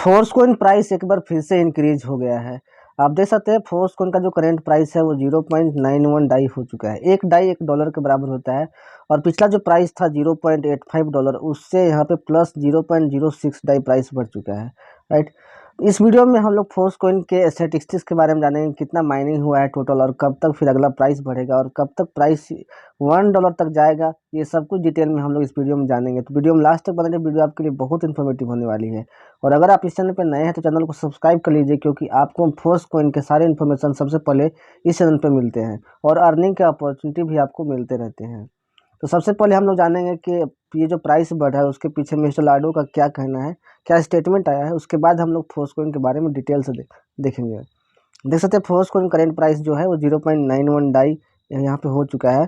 Force coin price एक बार फिर से इंक्रीज हो गया है। आप देख सकते हैं फोर्स कोइन का जो करंट प्राइस है वो 0.91 डाई हो चुका है। एक डाई $1 के बराबर होता है और पिछला जो प्राइस था $0.85 उससे यहाँ पे प्लस 0.06 डाई प्राइस बढ़ चुका है, राइट। इस वीडियो में हम लोग फोर्स कोइन के स्टैटिस्टिक्स के बारे में जानेंगे, कितना माइनिंग हुआ है टोटल और कब तक फिर अगला प्राइस बढ़ेगा और कब तक प्राइस $1 तक जाएगा। ये सब कुछ डिटेल में हम लोग इस वीडियो में जानेंगे, तो वीडियो में लास्ट तक बने। वीडियो आपके लिए बहुत इन्फॉर्मेटिव होने वाली है। और अगर आप इस चैनल पर नए हैं तो चैनल को सब्सक्राइब कर लीजिए, क्योंकि आपको फोर्स कोइन के सारे इन्फॉर्मेशन सबसे पहले इस चैनल पर मिलते हैं और अर्निंग के अपॉर्चुनिटी भी आपको मिलते रहते हैं। तो सबसे पहले हम लोग जानेंगे कि ये जो प्राइस बढ़ा है उसके पीछे मिस्टर लाडो का क्या कहना है, क्या स्टेटमेंट आया है। उसके बाद हम लोग फोर्स कोइन के बारे में डिटेल से देखेंगे। देख सकते हैं फोर्स कोइन करेंट प्राइस जो है वो 0.91 डाई यहाँ पे हो चुका है,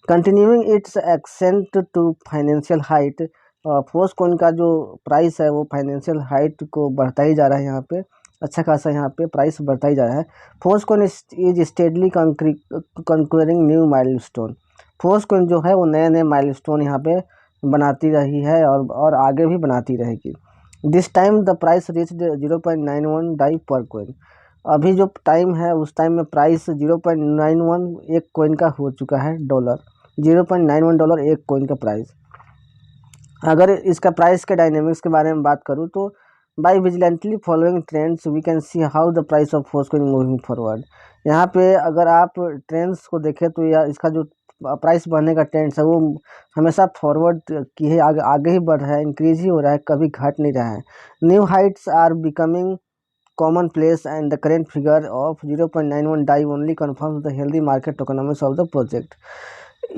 continuing its ascent to financial height. Force coin का जो प्राइस है वो फाइनेंशियल हाइट को बढ़ता ही जा रहा है। यहाँ पे अच्छा खासा यहाँ पे प्राइस बढ़ता ही जा रहा है। Force coin is steadily conquering new milestone. Force coin जो है वो नए नए माइलस्टोन यहाँ पे बनाती रही है और आगे भी बनाती रहेगी। This time the price reach 0.91 DAI per coin. अभी जो टाइम है उस टाइम में प्राइस 0.91 एक कोइन का हो चुका है डॉलर। $0.91 एक कोइन का प्राइस। अगर इसका प्राइस के डायनेमिक्स के बारे में बात करूँ तो by vigilantly following trends we can see how the price of force coin moving forward. यहाँ पे अगर आप ट्रेंड्स को देखें तो या इसका जो प्राइस बढ़ने का ट्रेंड है वो हमेशा फॉरवर्ड की है, आगे ही बढ़ रहा है, इंक्रीज ही हो रहा है, कभी घट नहीं रहा है। New heights are becoming common place and the current figure of 0.91 DAI only confirms the healthy market tokenomics of the project.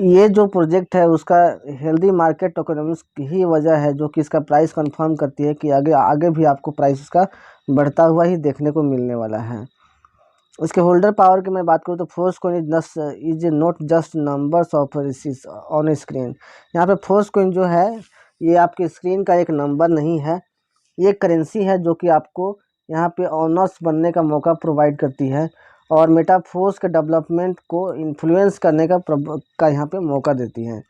ये जो प्रोजेक्ट है उसका हेल्दी मार्केट टोकनॉमिक्स ही वजह है जो कि इसका प्राइस कंफर्म करती है कि आगे आगे भी आपको प्राइस इसका बढ़ता हुआ ही देखने को मिलने वाला है। इसके होल्डर पावर की मैं बात करूँ तो force coin is not just numbers of on screen. यहाँ पे फोर्स कोइन जो है ये आपकी स्क्रीन का एक नंबर नहीं है, ये करेंसी है जो कि आपको यहाँ पे ऑनर्स बनने का मौका प्रोवाइड करती है और मेटाफोर्स के डेवलपमेंट को इन्फ्लुएंस करने का यहाँ पे मौका देती है।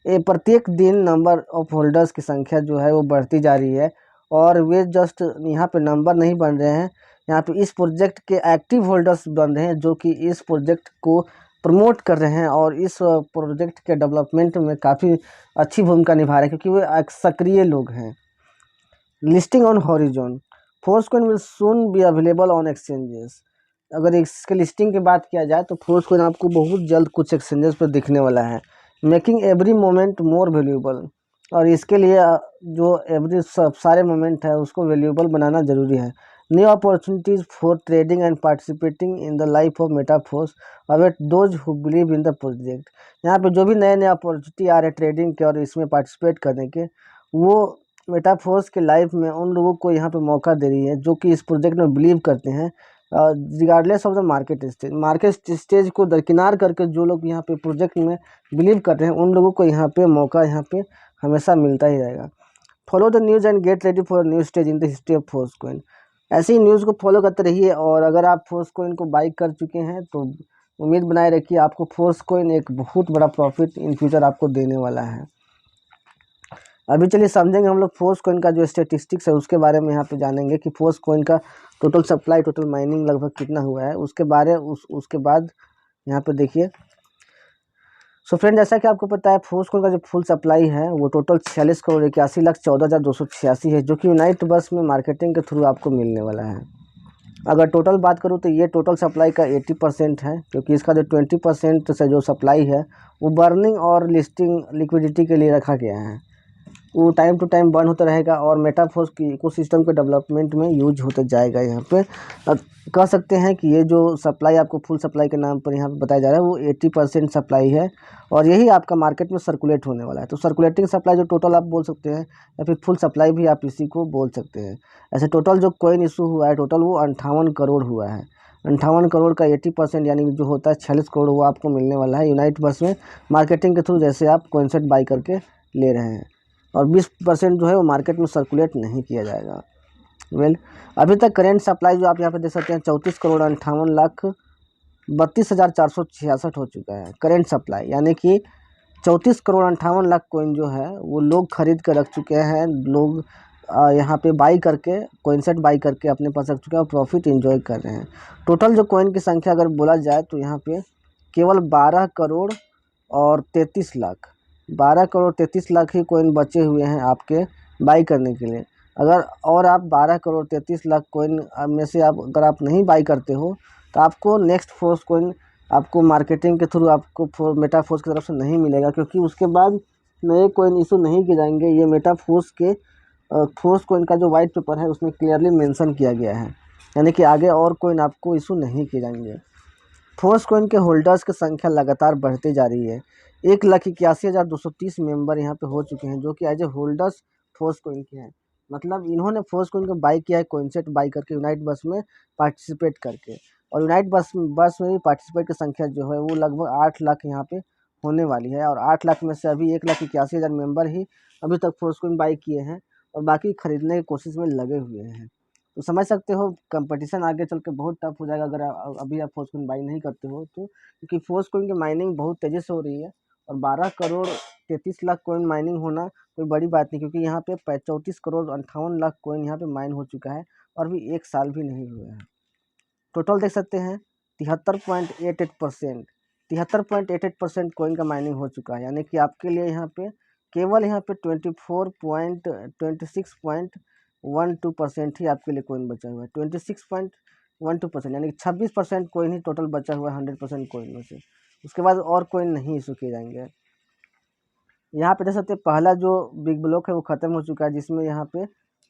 ये प्रत्येक दिन नंबर ऑफ होल्डर्स की संख्या जो है वो बढ़ती जा रही है और वे जस्ट यहाँ पे नंबर नहीं बन रहे हैं, यहाँ पे इस प्रोजेक्ट के एक्टिव होल्डर्स बन रहे हैं जो कि इस प्रोजेक्ट को प्रमोट कर रहे हैं और इस प्रोजेक्ट के डेवलपमेंट में काफ़ी अच्छी भूमिका निभा रहे हैं, क्योंकि वे एक सक्रिय लोग हैं। Listing on horizon, force coin will soon be available on exchanges. अगर इसके लिस्टिंग की बात किया जाए तो फोर्स कोइन आपको बहुत जल्द कुछ एक्सचेंजेस पर दिखने वाला है, making every moment more valuable. और इसके लिए जो एवरी सारे मोमेंट है उसको वैल्यूएबल बनाना ज़रूरी है। New opportunities for trading and participating in the life of Metaforce await those who believe in the project. यहाँ पे जो भी नए नए अपॉर्चुनिटी आ रहे हैं ट्रेडिंग के और इसमें पार्टिसिपेट करने के, वो मेटाफोर्स के लाइफ में उन लोगों को यहाँ पे मौका दे रही है जो कि इस प्रोजेक्ट में बिलीव करते हैं, regardless of the market stage को दरकिनार करके जो लोग यहाँ पे प्रोजेक्ट में बिलीव कर रहे हैं उन लोगों को यहाँ पे मौका यहाँ पे हमेशा मिलता ही रहेगा। Follow the news and get ready for new stage in the history of force coin. ऐसे ही न्यूज़ को फॉलो करते रहिए और अगर आप फोर्स कोइन को बाई कर चुके हैं तो उम्मीद बनाए रखिए, आपको फोर्स कोइन एक बहुत बड़ा प्रॉफिट इन फ्यूचर आपको देने वाला है। अभी चलिए समझेंगे हम लोग फोर्स कोइन का जो स्टेटिस्टिक्स है उसके बारे में यहाँ पे जानेंगे कि फोर्स कोइन का टोटल सप्लाई, टोटल माइनिंग लगभग कितना हुआ है उसके बाद यहाँ पे देखिए। सो फ्रेंड, जैसा कि आपको पता है फोर्स कोइन का जो फुल सप्लाई है वो टोटल 46,81,14,286 है, जो कि यूनाइट बस में मार्केटिंग के थ्रू आपको मिलने वाला है। अगर टोटल बात करूँ तो ये टोटल सप्लाई का 80% है, क्योंकि इसका जो 20% से जो सप्लाई है वो बर्निंग और लिस्टिंग लिक्विडिटी के लिए रखा गया है। वो टाइम टू टाइम बर्न होता रहेगा और मेटाफोर्स की इकोसिस्टम के डेवलपमेंट में यूज होता जाएगा। यहाँ पे कह सकते हैं कि ये जो सप्लाई आपको फुल सप्लाई के नाम पर यहाँ पे बताया जा रहा है वो 80% सप्लाई है और यही आपका मार्केट में सर्कुलेट होने वाला है। तो सर्कुलेटिंग सप्लाई जो टोटल आप बोल सकते हैं या फिर फुल सप्लाई भी आप इसी को बोल सकते हैं। ऐसे टोटल जो कोइन इशू हुआ है टोटल वो 58 करोड़ हुआ है। 58 करोड़ का 80% यानी जो होता है 46 करोड़ वो आपको मिलने वाला है यूनाइट बस में मार्केटिंग के थ्रू, जैसे आप कॉन्सेप्ट बाई करके ले रहे हैं। और 20% जो है वो मार्केट में सर्कुलेट नहीं किया जाएगा। अभी तक करेंट सप्लाई जो आप यहाँ पे देख सकते हैं 34,58,32,466 हो चुका है करेंट सप्लाई, यानी कि 34 करोड़ 58 लाख कोइन जो है वो लोग खरीद कर रख चुके हैं। लोग यहाँ पे बाई करके कॉइन सेट बाई करके अपने पास रख चुके हैं और प्रॉफिट एंजॉय कर रहे हैं। टोटल जो कॉइन की संख्या अगर बोला जाए तो यहाँ पे केवल 12 करोड़ और 33 लाख 12 करोड़ 33 लाख ही कॉइन बचे हुए हैं आपके बाई करने के लिए। अगर और आप 12 करोड़ 33 लाख कॉइन में से आप अगर आप नहीं बाई करते हो तो आपको नेक्स्ट फोर्स कॉइन आपको मार्केटिंग के थ्रू आपको मेटाफोर्स की तरफ से नहीं मिलेगा, क्योंकि उसके बाद नए कॉइन इशू नहीं किए जाएंगे। ये मेटाफोर्स के फोर्स कॉइन का जो वाइट पेपर है उसमें क्लियरली मेंशन किया गया है, यानी कि आगे और कॉइन आपको इशू नहीं किए जाएंगे। फोर्स कॉइन के होल्डर्स की संख्या लगातार बढ़ती जा रही है। 1,81,230 मेंबर यहाँ पे हो चुके हैं जो कि as a holders force coin के हैं। मतलब इन्होंने फोर्स कॉइन को बाई किया है कॉइनसेट बाई करके यूनाइट बस में पार्टिसिपेट करके, और यूनाइट बस में भी पार्टिसिपेट की संख्या जो है वो लगभग 8 लाख यहाँ पे होने वाली है। और 8 लाख में से अभी 1,81,000 मेंबर ही अभी तक फोर्स कॉइन बाई किए हैं और बाकी खरीदने की कोशिश में लगे हुए हैं। तो समझ सकते हो कंपटीशन आगे चल के बहुत टफ हो जाएगा अगर अभी आप फोर्स कॉइन बाई नहीं करते हो तो, क्योंकि फोर्स कॉइन की माइनिंग बहुत तेज़ी से हो रही है और 12 करोड़ 33 लाख कॉइन माइनिंग होना कोई बड़ी बात नहीं, क्योंकि यहाँ पे 34 करोड़ 58 लाख कॉइन यहाँ पे माइन हो चुका है और भी 1 साल भी नहीं हुआ है। टोटल देख सकते हैं 73.88% 73.88% कॉइन का माइनिंग हो चुका है, यानी कि आपके लिए यहाँ पे केवल यहाँ पे 26.12% ही आपके लिए कॉइन बचा हुआ है। 26.12% यानी कि 26% कॉइन ही टोटल बचा हुआ है 100% कॉइन में से। उसके बाद और कॉइन नहीं इशू किए जाएंगे। यहाँ पे देख सकते हैं पहला जो बिग ब्लॉक है वो ख़त्म हो चुका है, जिसमें यहाँ पे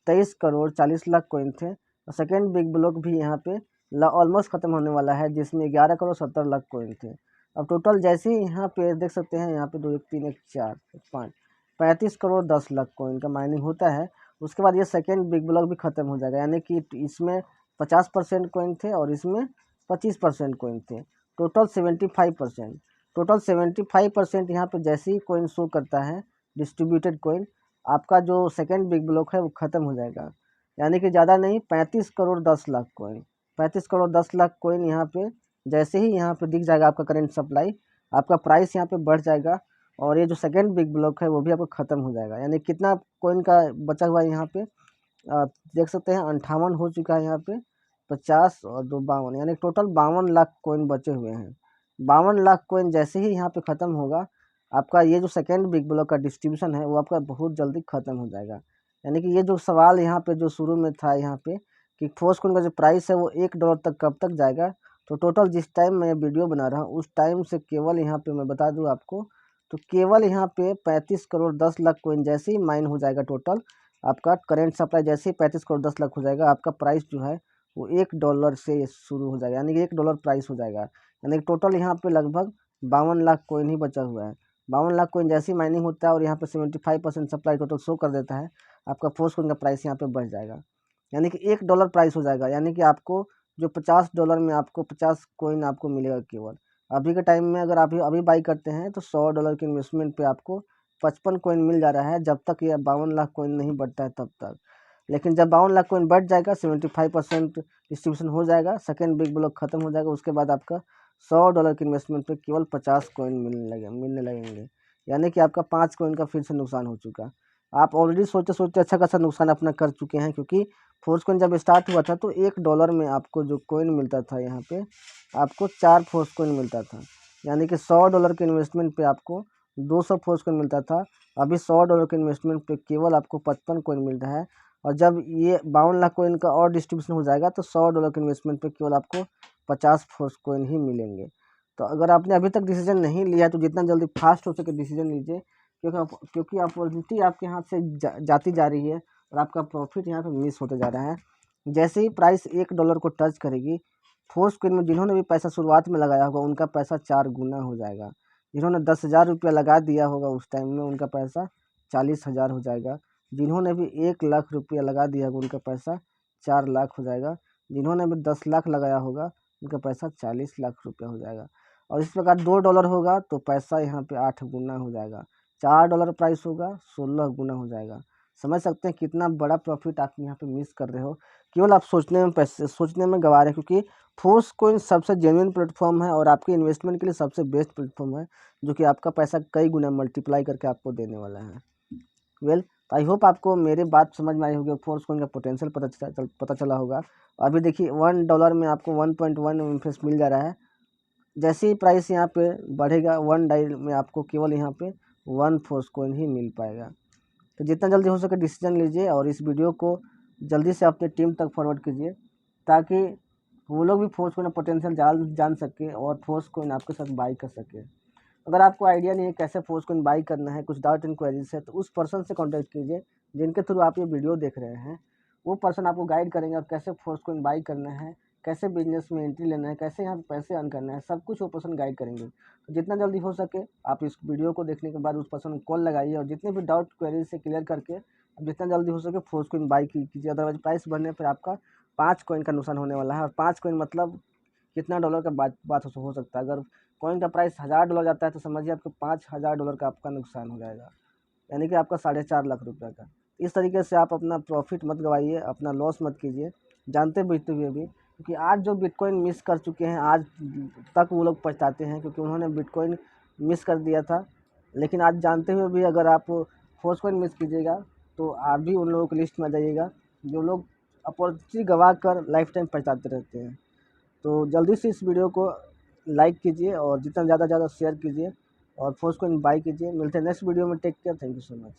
23 करोड़ 40 लाख कॉइन थे। और सेकेंड बिग ब्लॉक भी यहाँ पे ऑलमोस्ट ख़त्म होने वाला है, जिसमें 11 करोड़ 70 लाख कॉइन थे। अब टोटल जैसे ही यहाँ पे देख सकते हैं यहाँ पे 2 1 3 1 4 5 35 करोड़ 10 लाख कॉइन का माइनिंग होता है। उसके बाद ये सेकेंड बिग ब्लॉक भी ख़त्म हो जाएगा, यानी कि इसमें 50% कॉइन थे और इसमें 25% कॉइन थे। टोटल 75%। टोटल 75% यहाँ पे जैसे ही कॉइन शो करता है डिस्ट्रीब्यूटेड कॉइन, आपका जो सेकेंड बिग ब्लॉक है वो ख़त्म हो जाएगा। यानी कि ज़्यादा नहीं 35 करोड़ 10 लाख कॉइन 35 करोड़ 10 लाख कॉइन यहाँ पे जैसे ही यहाँ पे दिख जाएगा आपका करेंट सप्लाई, आपका प्राइस यहाँ पे बढ़ जाएगा और ये जो सेकेंड बिग ब्लॉक है वो भी आपको ख़त्म हो जाएगा। यानी कितना कॉइन का बचा हुआ है यहाँ पे देख सकते हैं 58 हो चुका है यहाँ पे, 50 और 2 52, यानी टोटल 52 लाख कॉइन बचे हुए हैं। 52 लाख कॉइन जैसे ही यहाँ पे ख़त्म होगा, आपका ये जो सेकेंड बिग ब्लॉक का डिस्ट्रीब्यूशन है वो आपका बहुत जल्दी ख़त्म हो जाएगा। यानी कि ये जो सवाल यहाँ पे जो शुरू में था यहाँ पे कि फोर्स कॉइन का जो प्राइस है वो $1 तक कब तक जाएगा, तो टोटल जिस टाइम मैं वीडियो बना रहा हूँ उस टाइम से केवल यहाँ पे मैं बता दूँ आपको, तो केवल यहाँ पे 35 करोड़ 10 लाख कॉइन जैसे ही माइन हो जाएगा टोटल आपका करेंट सप्लाई जैसे ही 35 करोड़ 10 लाख हो जाएगा, आपका प्राइस जो है वो $1 से शुरू हो जाएगा, यानी कि $1 प्राइस हो जाएगा। यानी कि टोटल यहाँ पे लगभग 52 लाख कॉइन ही बचा हुआ है। 52 लाख कॉइन जैसी माइनिंग होता है और यहाँ पे 75% सप्लाई टोटल शो कर देता है, आपका फोर्स कॉइन का प्राइस यहाँ पे बढ़ जाएगा, यानी कि $1 प्राइस हो जाएगा। यानी कि आपको जो $50 में आपको 50 कॉइन आपको मिलेगा केवल। अभी के टाइम में अगर आप अभी बाई करते हैं तो $100 के इन्वेस्टमेंट पे आपको 55 कॉइन मिल जा रहा है, जब तक ये 52 लाख कॉइन नहीं बढ़ता है तब तक। लेकिन जब 52 लाख कॉइन बढ़ जाएगा 75% डिस्ट्रीब्यूशन हो जाएगा, सेकेंड बिग ब्लॉक खत्म हो जाएगा, उसके बाद आपका $100 के इन्वेस्टमेंट पे केवल 50 कॉइन मिलने लगेंगे। यानी कि आपका 5 कॉइन का फिर से नुकसान हो चुका। आप ऑलरेडी सोचते सोचते अच्छा खासा नुकसान अपना कर चुके हैं, क्योंकि फोर्स कॉइन जब स्टार्ट हुआ था तो $1 में आपको जो कॉइन मिलता था यहाँ पे आपको 4 फोर्स कॉइन मिलता था, यानी कि $100 के इन्वेस्टमेंट पे आपको 200 फोर्स कॉइन मिलता था। अभी $100 के इन्वेस्टमेंट पे केवल आपको 55 कॉइन मिल रहा है, और जब ये 52 लाख कॉइन का और डिस्ट्रीब्यूशन हो जाएगा तो $100 के इन्वेस्टमेंट पे केवल आपको 50 फोर्स कॉइन ही मिलेंगे। तो अगर आपने अभी तक डिसीजन नहीं लिया है तो जितना जल्दी फास्ट हो सके डिसीजन लीजिए, क्योंकि अपॉर्चुनिटी आपके हाथ से जाती जा रही है और आपका प्रॉफिट यहाँ पे मिस होते जा रहा है। जैसे ही प्राइस $1 को टच करेगी, फोर्स कॉइन में जिन्होंने भी पैसा शुरुआत में लगाया होगा उनका पैसा 4 गुना हो जाएगा। जिन्होंने 10,000 रुपया लगा दिया होगा उस टाइम में उनका पैसा 40,000 हो जाएगा। जिन्होंने भी 1 लाख रुपया लगा दिया होगा उनका पैसा 4 लाख हो जाएगा। जिन्होंने भी 10 लाख लगाया होगा उनका पैसा 40 लाख रुपया हो जाएगा। और इस प्रकार $2 होगा तो पैसा यहाँ पे 8 गुना हो जाएगा। $4 प्राइस होगा 16 गुना हो जाएगा। समझ सकते हैं कितना बड़ा प्रॉफिट आप यहाँ पे मिस कर रहे हो, केवल आप सोचने में गवा रहे हैं, क्योंकि फोर्स कॉइन सबसे जेन्युइन प्लेटफॉर्म है और आपके इन्वेस्टमेंट के लिए सबसे बेस्ट प्लेटफॉर्म है, जो कि आपका पैसा कई गुना मल्टीप्लाई करके आपको देने वाला है। वेल तो आई होप आपको मेरी बात समझ में आई होगी, फोर्स कॉइन का पोटेंशियल पता चला होगा। अभी देखिए $1 में आपको 1.1 एम्फेस मिल जा रहा है। जैसे ही प्राइस यहाँ पे बढ़ेगा 1 डाई में आपको केवल यहाँ पे 1 फोर्स कॉइन ही मिल पाएगा। तो जितना जल्दी हो सके डिसीजन लीजिए और इस वीडियो को जल्दी से अपनी टीम तक फॉरवर्ड कीजिए, ताकि वो लोग भी फोर्स कॉइन पोटेंशियल जान सके और फोर्स कॉइन आपके साथ बाई कर सके। अगर आपको आइडिया नहीं है कैसे फोर्स कॉइन बाई करना है, कुछ डाउट इन क्वेरीज है, तो उस पर्सन से कॉन्टैक्ट कीजिए जिनके थ्रू आप ये वीडियो देख रहे हैं। वो पर्सन आपको गाइड करेंगे और कैसे फोर्स कॉइन बाई करना है, कैसे बिजनेस में एंट्री लेना है, कैसे यहाँ पे पैसे अर्न करना है, सब कुछ वो पर्सन गाइड करेंगे। तो जितना जल्दी हो सके आप इस वीडियो को देखने के बाद उस पर्सन को कॉल लगाइए और जितने भी डाउट क्वेरीज से क्लियर करके अब जितना जल्दी हो सके फोर्स कॉइन बाई कीजिए। अदरवाइज प्राइस बढ़ने पर आपका 5 कॉइन का नुकसान होने वाला है। और 5 कॉइन मतलब कितना डॉलर का बात हो सकता है। अगर कॉइन का प्राइस $1000 जाता है तो समझिए आपको $5000 का आपका नुकसान हो जाएगा, यानी कि आपका 4.5 लाख रुपये का। इस तरीके से आप अपना प्रॉफिट मत गवाइए, अपना लॉस मत कीजिए जानते बूझते हुए भी, क्योंकि आज जो बिटकॉइन मिस कर चुके हैं आज तक वो लोग पछताते हैं, क्योंकि उन्होंने बिटकॉइन मिस कर दिया था। लेकिन आज जानते हुए भी अगर आप फोर्स कॉइन मिस कीजिएगा तो आप भी उन लोगों की लिस्ट में आ जाइएगा जो लोग अपॉर्चुनिटी गवा कर लाइफ टाइम पछताते रहते हैं। तो जल्दी से इस वीडियो को लाइक कीजिए और जितना ज़्यादा शेयर कीजिए और फोर्स को बाय कीजिए। मिलते हैं नेक्स्ट वीडियो में। Take care, thank you so much.